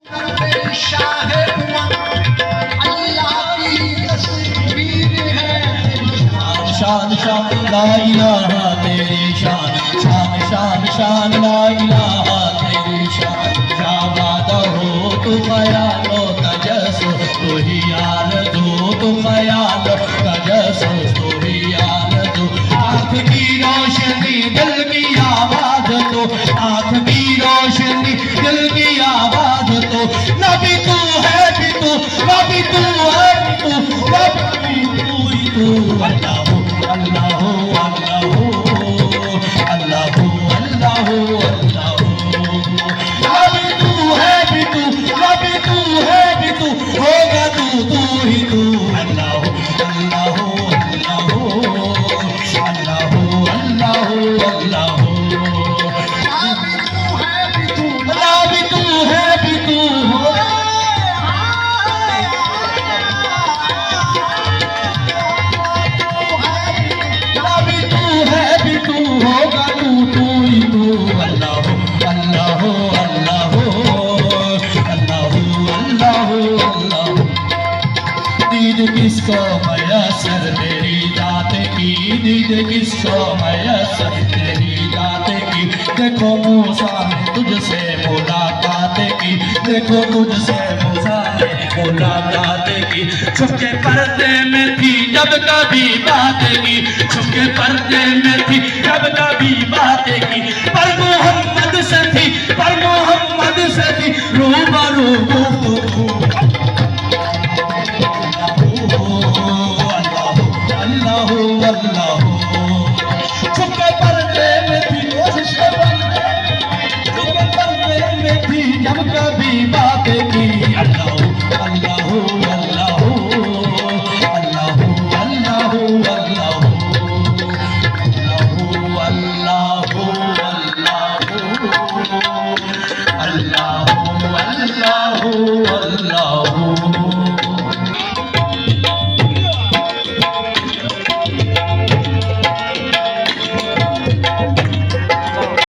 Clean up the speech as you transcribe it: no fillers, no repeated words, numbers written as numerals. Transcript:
शान शान ला इलाहा तेरी शान शान शान शान ला इलाहा तेरी शान जावादा हो तू ख्यालो तजस तू ही यार दो तू ख्यालो तजस तू ही यार दो आँख की रोशनी दिल की आवाज तो आँख की रोशनी दिल की आवाज तो नबी तू है भी तू नबी तू है भी तू नबी तू ही तू अल्लाह अल्लाह अल्लाह अल्लाह अल्लाह अल्लाह नबी तू है भी तू नबी तू है भी तू होगा तू तू ही तू अल्लाह अल्लाह अल्लाह अल्लाह अल्लाह अल्लाह नबी तू है भी तू किसको मयसर तेरी जात की दीद किसको मयसर तेरी जात की देखो मूसा ने तुझसे मुलाकात की देखो तुझसे मूसा ने मुलाकात की छुपके पर्दे में थी जब कभी बात की छुपके पर्दे में थी जब कभी बात की पर मोहम्मद से थी रूबरू गुफ्तगू छुपके पर्दे में थी जब कभी बात की अल्लाह अल्लाह अल्लाह अल्लाह अल्लाह अल्लाह अल्लाह अल्लाह अल्लाह अल्लाह